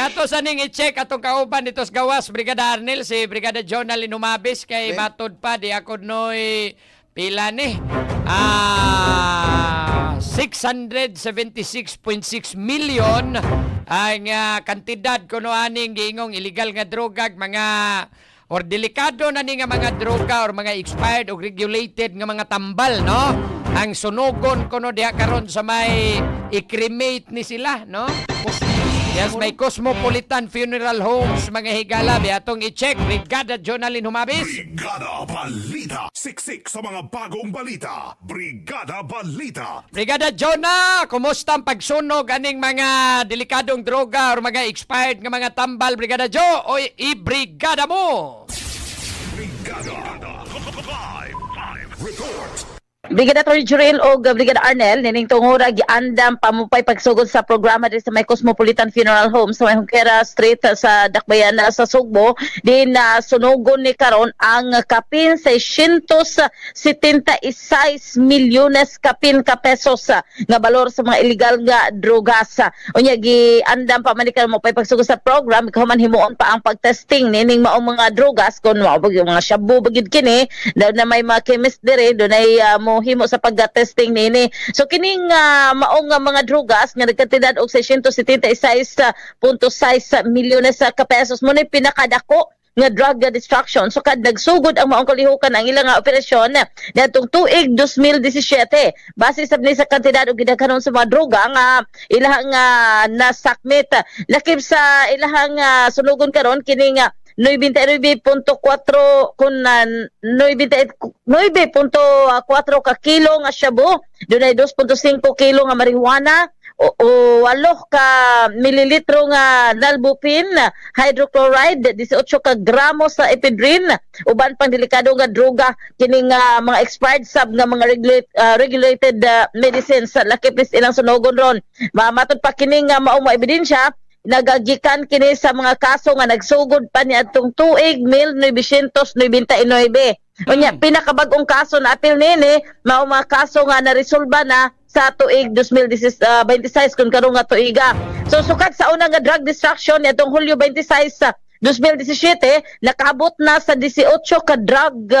Ato sa ning i-check atong kauban dito sa gawas, Brigada Arnel, si Brigada Jonal Inumabis kay matod pa di ako noy pila ni. 676.6 million ang kantidad kuno aning giingong illegal nga drogag mga or delikado na ni nga mga droga or mga expired o regulated nga mga tambal, no? Ang sunugon kuno diha karon sa may i-cremate ni sila, no? Yes, may Cosmopolitan Funeral Homes, mga higala. Atong i-check, Brigada Jonalyn Humabis. Brigada Balita. Siksik sa mga bagong balita. Brigada Balita. Brigada Jonah, kumusta ang pagsunog aning mga delikadong droga or mga expired nga mga tambal, Brigada Jo? O i-brigada mo! Brigada. Live report. Brigada Atty. Jurel o Brigada Arnel nining tungora giandam pamupay pagsugod sa programa din sa may Cosmopolitan Funeral Home sa may Junquera Street sa Dakbayan sa Sugbo din sunugon ni karon ang kapin 676 milyones kapin ka pesos nga balor sa mga illegal nga drogas. Unya giandam pa man ni karon mupay pagsugod sa program ikaw man himuon pa ang pagtesting nining maong mga drogas kun mao mga shabu bagid kini daw na may mga chemist dire do nay himo sa pagga-testing nini. So kining maong mga drugas nga nagkantidad og 676.6 milyones ka pesos mo ni pinakadako nga drug destruction. So kad nagsugod ang maong kalihukan ang ilang operasyon natong tuig 2017 base sa ni sa kantidad og gidaghanon sa mga droga nga ilahang nasakmit lakip sa ilahang sunugon karon kining 99.4 kun 9.4 ka kilo nga shabu, dunay 2.5 kilo nga marijuana o 8 ka mililitro nga nalbuphine, hydrochloride, 18 ka gramo sa ephedrine, uban pang delikado nga droga kining mga expired sub nga mga regulated medicines sa lakip is ilang sunogon ron. Matod pa kining maong ebidensya nagagikan kini sa mga kaso nga nagsugod pa niya atong tuig 1999. Unya pinakabag-ong kaso na apil nini mao mga kaso nga naresolba na sa tuig 2026 kun karong nga tuiga. So sukad sa una nga drug destruction niadtong Hulyo 26 2017 nakabot na sa 18 ka drug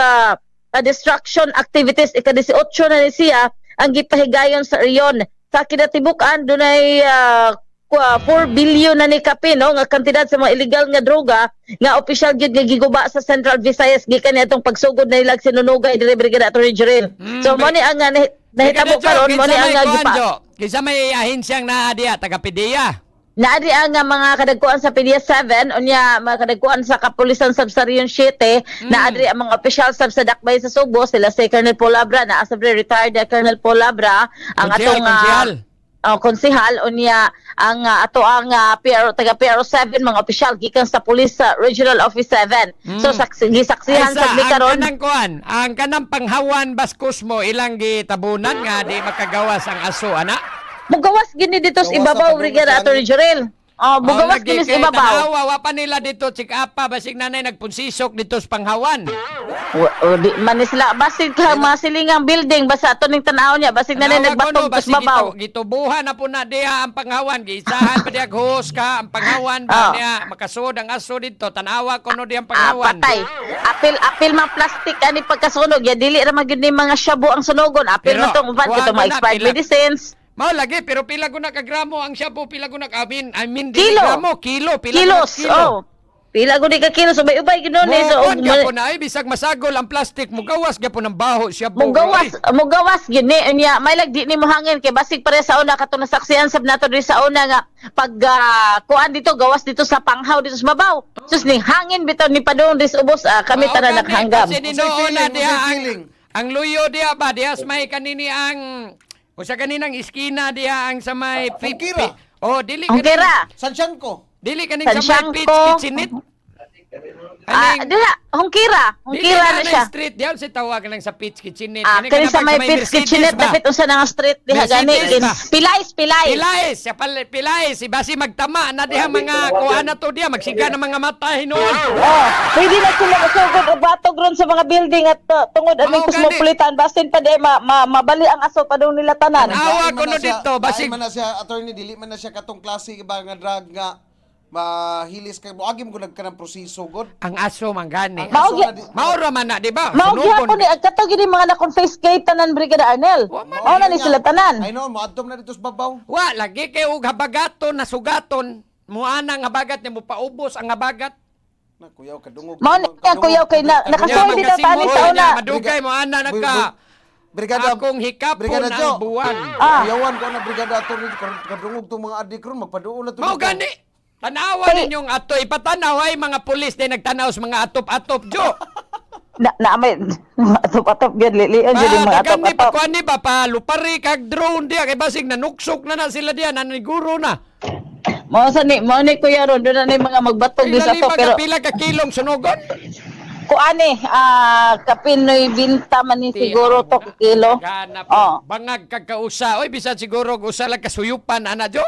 destruction activities. Ika-18 na ni siya ang gipahigayon sa riyon. Sa kinatibukan dunay 4 billion na ni kape no nga kantidad sa mga illegal nga droga nga opisyal gyud nga giguba sa Central Visayas gikan atong pagsugod na ilag sinunugay diri Brigada Atty. Jurel. So mo ni ang nahitabo karon mo ni ang gipa. Kinsa may ahensyang naa diha taga PDEA? Naadi ang mga kadagkuan sa PDEA 7 unya mga kadagkuan sa Kapulisan Sub-Sarion 7 naadri ang mga opisyal sa Dakbay sa Subo sila si Colonel Paul Labra na as retired Colonel Paul Labra ang atong konsehal unya ang ato ang taga PRO 7 mga opisyal gikan sa Police Regional Office 7. So gisaksihan sa karon ang kanang panghawan baskos mo ilang gitabunan nga di makagawas ang aso ana. Mugawas gini dito sa ibabaw Brigada Atty. Jurel. Mugawas gini sa ibabaw. Wa pa nila dito chikapa basig nanay nagpunsisok dito sa panghawan. Di man sila basig ka masilingang building basta ato ning tan-aw niya basig nanay nagbatog sa ibabaw. Gitubuhan na po na diha ang panghawan giisahan pa diha hos ka ang panghawan ba niya makasud ang aso dito tan-awa kuno diha ang panghawan. Patay. Apil man plastic ani pagkasunog ya dili ra man gyud ni mga shabu ang sunogon. Apil man tong uban kito mga expired medicines. Mao lagi pero pila guna ka gramo ang shabu pila guna ka I mean kilo. Gramo kilo pila kilos kilo. Pila gud ka kilo so ubay gid ni so gyapon na bisag masagol ang plastic mugawas gyapon ang baho shabu. Mugawas gid ni unya may lag di ni mo hangin kay basig pare sa una katong nasaksihan sab nato diri sa una nga pag kuan dito gawas dito sa panghaw dito sa mabaw. Sus ni hangin bitaw ni padung dis ubos kami tanan naghanggam. Kasi ninuon na diha ang luyo diha ba diha may kanini ang o sa kaninang iskina diha ang sa may Hungkira. dili Hungkira. Sansiangko. Dili kaning sa may pitch kitchenit. Dila, Hungkira na siya. Street diha si tawag lang sa pitch kitchenit. Kani sa may pitch kitchenit dapat usa nga street diha gani Pilais. Siya Pilais si basi magtama na diha mga kuan na to diha magsiga na mga mata hinuon. Pwede na sila masugod og batog ron sa mga building at tungod aming Cosmopolitan basin pa di mabali ang aso pa daw nila tanan. Awa kuno dito Basig basig man na siya attorney dili man na siya katong klase iba nga drug nga mahilis kay mo agi mo gud ka ng proseso god. Ang aso man gani. Ang aso Mao- na di- Maura man na, di ba? Mao Sunugon. gyapon ni agkato gid mga na-confiscate tanan Brigada Arnel. Wa man Mao na ni sila tanan. Ay no, moadtom na dito sa babaw. Wa, lagi kay og habagaton na sugaton. Muana ang habagat niya mo paubos ang habagat. Na kuyaw kadungog. Mao ni kuyaw kay nakasuy dito tani sa una. Madugay mo ana nagka. Brigada Akong hikapon Brigada ang Jo. buwan. Kuyawan ko na brigada ato rin kadungog tong mga adik ron magpaduol na to. Mao gani. Tanawa ninyong ato ipatanaw ay mga pulis na nagtanaw sa mga atop-atop jo. Na may atop-atop gyud lilian gyud yung mga Dagan ni atop-atop. pa ni ba pa lupari kag drone dia kay basig nanuksok na sila diya naniguro na. Mao ni kuya ron doon na ni mga magbatog Ay di sa lali to pero pila ka kilong sunugon. kuani kapinoy binta man ni siguro to kilo. Ganap. Oh. Bangag kag kausa. Oy bisan siguro usa lang kasuyupan ana jo.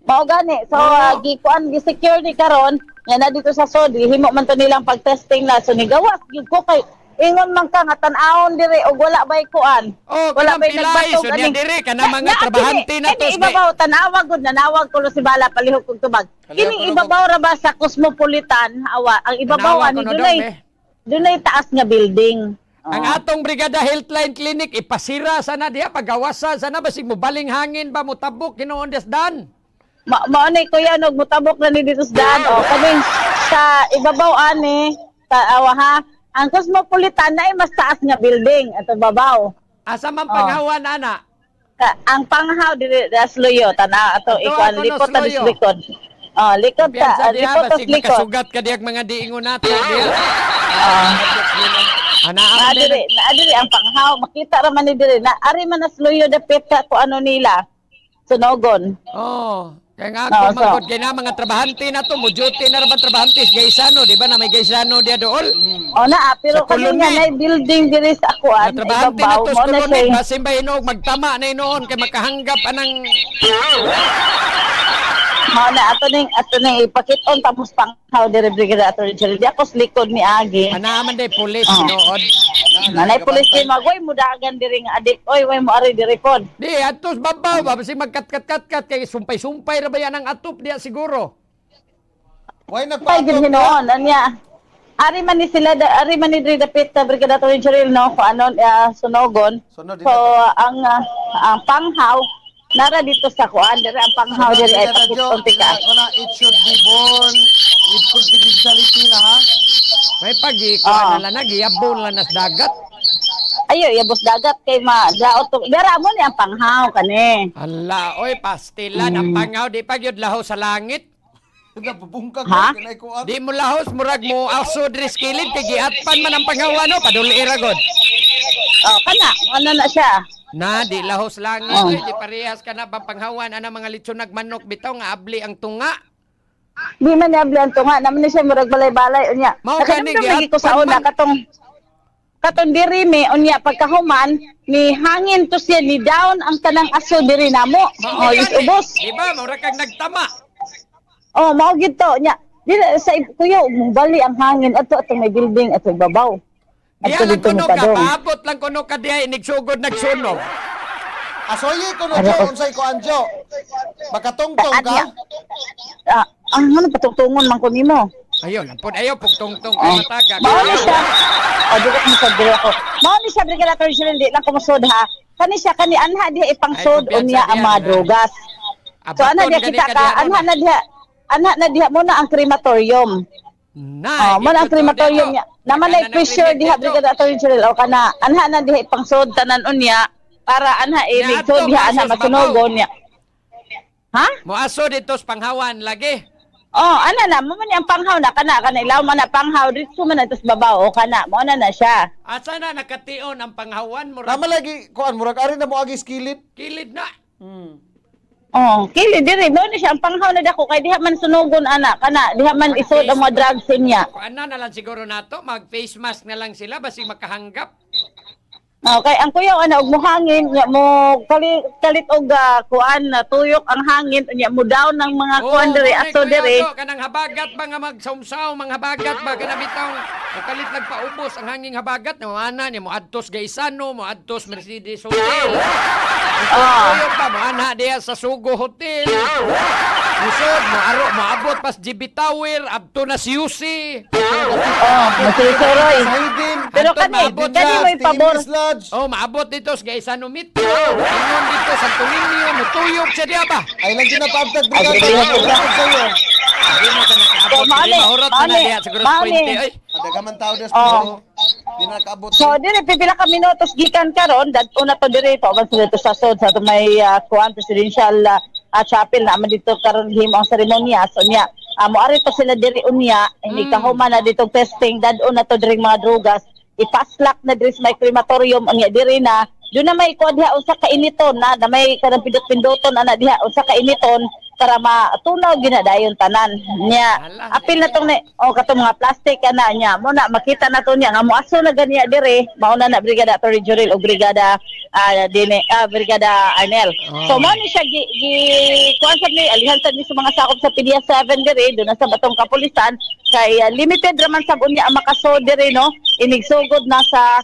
Mao gani. So gikuan gi security karon nga na dito sa Sodi himo man to nilang pag-testing na so ni gawas gyud ko kay ingon man ka nga tan-awon dire og wala bay kuan. Oh, Wala kanang bay pilay nagbatog so niya ani. dire kana mga trabahante na to. Ibabaw tanawa gud nanawag ko si bala palihog kog tubag. Kini ibabaw ra ba sa Cosmopolitan awa ang ibabaw ani dunay taas nga building. Ang atong Brigada Healthline Clinic ipasira sana diha pagawasan sana basig mo baling hangin ba mo tabok hinuon desdan. Mao ni kuya nog mutabok na ni dito sa daan o kaning sa ibabaw ani sa awa ha ang Cosmopolitan na ay mas taas nga building at babaw. Asa man panghawan ana. Ang panghaw diri das loyo tana ato Ato, ikuan ako, likod ta Sloyo. likod. Likod Piyansa ta diha likod ta basig likod. makasugat ka diha mga diingon nato diha. Ana Na diri ang panghaw makita ra man ni diri na ari man nas loyo dapit ka ko ano nila. Sunogon. Oh, kaya nga ako magkod kay na mga trabahante na to, mo duty na raban trabahante sa Gaisano, di ba na may Gaisano diya dool? O na pero Sa kani nga Colony. nay building diri sa kuan Na trabahante na to sa mo na kolonit, siya. basin ba hinog magtama na inoon kay makahanggap anang Mao na ato ning ipakit-on tapos panghaw diri Brigada Attorney General. Di ako sa likod ni Agi. anaman day pulis Oh. nood. Nanay pulis kay magway mudagan diri nga adik. Oy, way mo ari diri pod. Di atos babaw ba basi magkat-kat-kat kay sumpay-sumpay ra ba yan ang atop diya siguro. Why Ay nagpaatok gid ka? hinoon anya. Ari man ni sila ari man ni diri dapit sa Brigada Attorney General no ko anon sunogon. Sunod din So ang panghaw nara dito sa kuan diri ang panghaw diri ay pakit-on tika. It should be born with confidentiality na ha. May pagi ko Ah. na lang nagiyabon lang nas dagat. Ayo yabos dagat kay ma daot dara mo ni ang panghaw kani. Ala, oy pastilan ang pangaw di pa gyud laho sa langit. Nagpabungkag Ha? kanay ko Di mo lahos murag mo aso diri sa kilid kay giatpan man ang panghawa no paduli ra god. Kana ano na siya. Na di lahos langit Oh. di parehas ka na panghawan ana mga litsunag manok bitaw nga abli ang tunga. Di man niya blan to nga naman ni siya murag balay-balay unya. Mao Nakadumdum gani, lagi ko sa giatpan una man. katong diri mi unya pagkahuman ni hangin to siya ni down ang tanang aso diri namo. Oh, is ubos. Di ba mura kag nagtama. Oh, mao gid to nya. Dili sa kuyo bali ang hangin ato may building ato babaw. Diya lang dito kuno mo ka padong. paabot lang kuno ka diya inigsugod nagsunog. Asoye ko no jo unsay ko anjo. Makatungtong ka. Ano patungtungon man ko nimo. Ayun, lampod ayo pugtong-tong kay mataga. Mao ni siya. O, di ko kumusod ako. Mao ni siya, Brigada Attorney General, di lang kumusod ha. Kani siya, kani anha diha ipangsod Ay, kumpiyansa unya ang diya, mga diba? drogas. So, ana Abaton diha gani kita ka ka, diha, anha na diha muna ang crematorium. Na, Muna ang crematorium niya. Naman na pressure diha, Brigada Attorney General, o kana, anha na diha ipangsod tanan unya, para anha iligso ato, diha, anha masos, masunogon niya. Ha? Moaso dito sa panghawan lagi. Ana na, mo man ang panghaw na kana ilaw man na panghaw dito man na tos babaw o kana mo na siya. Asa na nakation ang panghawan murag Tama lagi kuan murag ari na mo agi skilid. kilid na. Kili diri mo ni siya ang panghaw na dako kay diha man sunugon ana kana diha man isod ang mga drugs niya. Kuan na lang siguro nato, mag face mask na lang sila basig makahanggap. Okay, ang kuyaw ana og mohangin nya mo kalit og kuan na tuyok ang hangin nya mo down ng mga kuan diri ato diri. Kanang habagat ba nga magsawsaw, mga habagat ba kana bitaw. O kalit nagpaubos ang hanging habagat na ana ni mo adtos Gaisano, mo adtos Mercedes Hotel. Tuyok ba mo ana diya sa Sugo Hotel. Musod mo aro moabot pas GB Tower abto na si UC. Masusuroy. Sahidin. Pero Antod kani, maabot kani na, mo pabor. Timis Lodge. Oh, maabot dito sa Gaisano Metro. Ingon dito sa Tuminio, mutuyog siya diya ba? Ay lang ginapabtag Ay, brigada. grabe. Abot sa'yo. Hindi mo ka nakaabot. So, mali, Hindi mahurot ka na mali, diya siguro mali. 20. Ay, Dagaman tao des Oh. Di na nakaabot. So dire pipila ka minutos gikan karon dadto na to dire pa man dito sa sod sa to may kuan presidential chapel na man dito karon himo ang seremonya so niya mo ari to sila dire unya hindi kahuman na dito testing dadto na to dire mga drugas ipaslak na dire sa may crematorium unya dire na doon na may kuan diha unsa ka initon na may kanang pindot-pindoton ana diha unsa ka initon para matunaw ginadayon tanan niya apil na tong katong mga plastic ana niya mo na makita na to niya nga moaso na ganiya dire mauna na brigada Attorney Jurel o brigada brigada Arnel so mo ni siya kuan sa ni alihan sa ni sa mga sakop sa PDS 7 dire do na sa batong kapulisan kay limited raman sab unya ang makaso dire no inigsugod na sa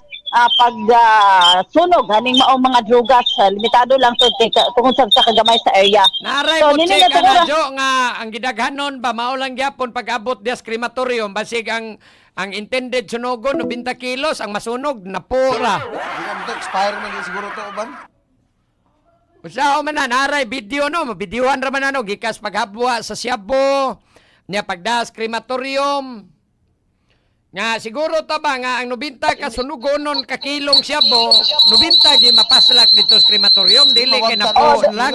sunog haning maong mga drugas limitado lang to tungod sa kagamay sa area. naray So, mo nini check na to, Jo nga ang gidaghanon ba mao lang gyapon pag-abot dias crematorium basig ang intended sunogon 90 kilos ang masunog napura. Di na mo expire na siguro to uban. Usa man na naray video no, mabidyohan ra man ano gikas paghabwa sa Siabo niya pagdas crematorium. Nga siguro ta ba nga ang 90 ka sunugonon ka kilong Siabo, 90 gi mapaslak dito sa crematorium dili kay na po lang.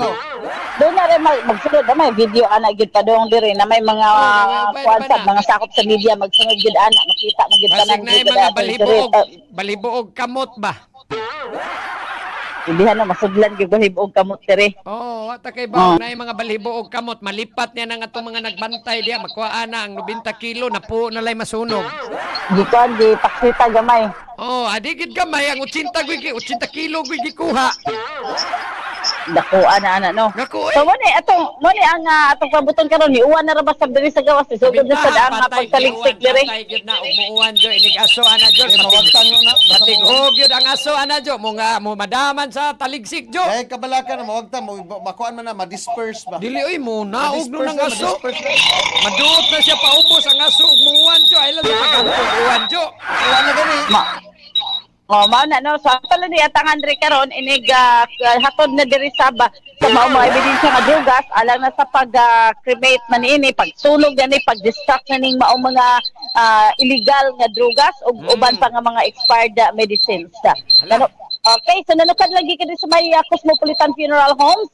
Doon na rin magsunod na may video ana gyud pa doon dire na may mga kuan sa mga sakop sa media magsunod gyud ana makita man gyud Basig tanan na yung mga balibuog kamot ba? Hindi na masudlan gyud bahibog kamot dire. Oh, wata kay ba na yung mga balibuog kamot malipat niya nang atong mga nagbantay diya makuha na ang 90 kilo na po nalay masunog. Gikuan gi paksita gamay. Oh, adigid gamay ang 80 kilo gikuha. Dakuan na ana no. Naku, So mo ni ang atong pabuton karon ni uwan na ra ba sab diri sa gawas sugod na sa daan nga pagtaligsik dire. Patay gyud na umuuan jo inig aso ana jo. Mawagtan no na. Batig gyud ang aso ana jo mo nga mo madaman sa taligsik jo. Kay kabalakan na mawagtan mo makuan man na ma-disperse ba. Dili oy mo naog no ng Ma-disperse aso. na, ma-disperse na. Maduot na siya paubos ang aso umuuan jo ay lang sa pagkamuuan jo. Wala na gani. Mao na no so pala ni atang Andre karon inig hatod na diri sa mao mga ebidensya nga drugas alang na sa pag cremate man ini pagsunog gani pag-distract na ning mao mga illegal nga drugas ug uban pa nga mga expired medicines. Okay, so nanukad lagi ka sa may Cosmopolitan Funeral Homes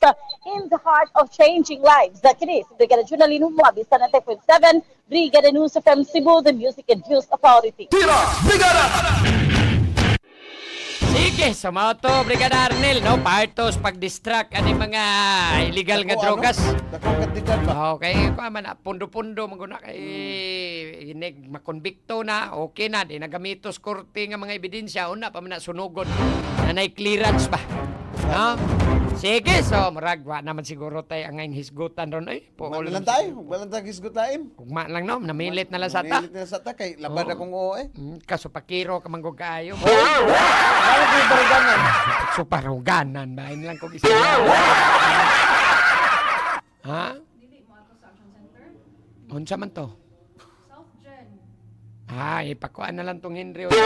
in the heart of changing lives. Kini si Brigada Junalino Muabi sa 90.7 Brigada News FM Cebu, the Music and News Authority. Sige, sa mga to, Brigada Arnel, no? Partos, pag-distract, ano mga illegal nga drogas. Dakong kandidat ba? Okay, kung man, pundo-pundo, maguna kay hinig, makonbikto na, okay na, di nagamitos korte nga mga ebidensya, una pa man na sunugon, nanay clearance ba? No? Sige, so, maragwa naman siguro tayo ang ngayon hisgutan ron. Ay, Wala lang tayo. Wala tayo gisgutaim. Kugma lang, no? Namilit na lang sa ta. Nilit na sa ta kay labad akong oo eh. Kaso pakiro ka manggog kaayo. Wala ko yung baruganan. So paruganan ba? Yun lang kong isa. Ha? Unsa man to? Ay, pakuan na lang tong Henry. Wakan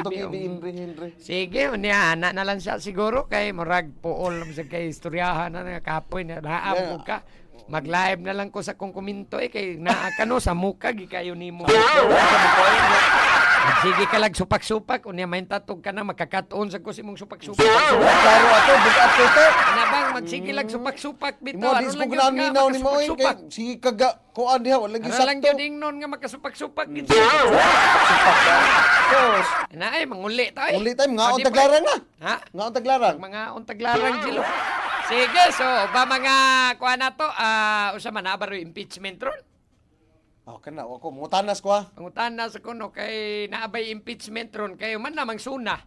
itong Henry. Sige, unya ana na lang siya siguro kay murag puol sa kay istoryahan na kapoy na naabog ka. Mag-live na lang ko sa kong komento kay naa ka no sa muka gi kayo nimo. Sige ka lang supak-supak unya main tatog ka na makakatuon sa ko simong supak-supak. Klaro ato, bukat ko te. Ana bang magsige lang supak-supak bitaw. Mo dis ko ganaw minaw ni mo kay sige kaga kuan diha wala gi Ara lang sakto. gyud ingnon nga makasupak-supak gid. Supak ka. Sos. Na ay manguli ta. Uli time nga on taglarang na. Ha? Nga on taglarang. Mga untaglarang silo. Sige, so ba mga kuha na to, usa man na baro impeachment ron? Kana ako mutanas ko ha. Pangutan na sa kuno kay naabay impeachment ron kayo man namang suna.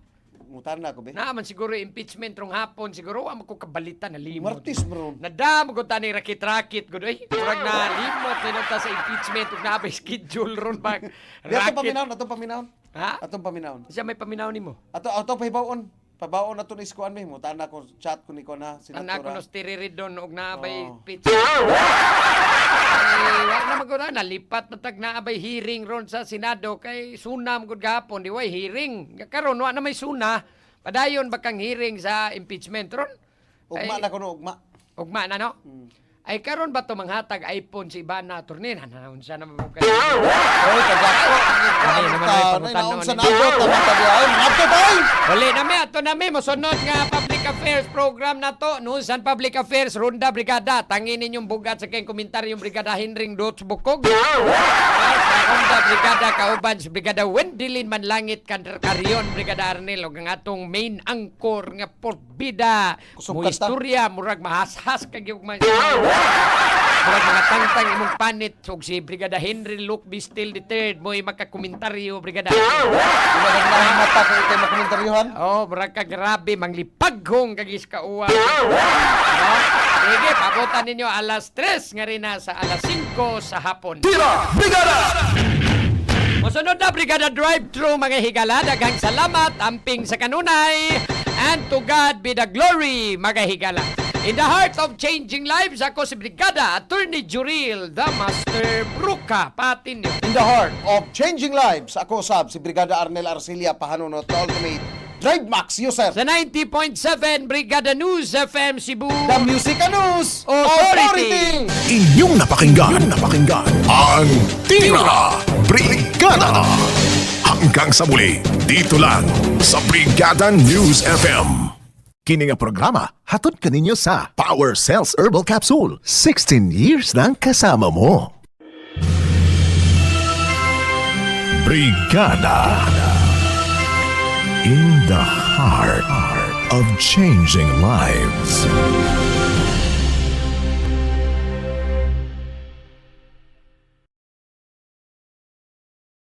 Mutana ko be. Naaman siguro impeachment rong hapon siguro wa ko kabalita na limot. Martis bro. Nadam ko tani rakit-rakit gud ay murag na limot ninunta sa impeachment ug naabay schedule ron ba. Di atong paminawon, atong paminawon. Ha? Atong paminawon. Siya may paminaw nimo. Atong pahibawon. pabaon na to ni Skuan mi mo tana ko chat ko ni ko na Anak ko senatora. no stiriridon og naabay Oh. pizza. Ay, wala naman ko na, nalipat na tag naabay hearing ron sa Senado kay sunam gud gahapon di way hearing. Karon wa na may suna. Padayon bakang hearing sa impeachment ron. Ugma na kuno ugma. Ugma na no. Ay karon ba to manghatag iPhone si Ivana Turnin? Unsa na mo kay? Oy kagako. Ay, naman may pangutan naon sa noon. nabot naman tabiaon. Ato tay. Wali na mi ato na mi mosunod nga public affairs program na to. Nusan public affairs ronda brigada. Tangin ninyong bugat sa kayong komentaryong brigada Henring Dots Bukog. Sa ronda brigada kauban si brigada Wendilin Manlangit Karyon brigada Arnel ug ang atong main anchor nga porbida. Kusog Mo kanta. istorya murag mahashas kag yung murag mga tangtang imong panit ug si brigada Henry Luke Bistil III mo'y makakomentaryo brigada. Ina mata ko kay makomentaryuhan. Oh, murag ka grabe manglipaghong kagis kauwa. No? Sige, pabutan ninyo alas 3 nga rin na sa alas 5 sa hapon. Tira! Brigada! Musunod na Brigada Drive-Thru mga higala. Daghang salamat, amping sa kanunay. And to God be the glory, mga higala. In the heart of changing lives, ako si Brigada Attorney Juril, the Master Bruca. Patin niyo. In the heart of changing lives, ako sab si Brigada Arnel Arcilia Pahanunot, the ultimate Drive Max user. Sa 90.7 Brigada News FM Cebu. The Music and News Authority. Inyong napakinggan ang Tira! Brigada! Hanggang sa muli, dito lang sa Brigada News FM. Kini nga programa, hatod kaninyo sa Power Cells Herbal Capsule. 16 years nang kasama mo. Brigada. In the heart of changing lives.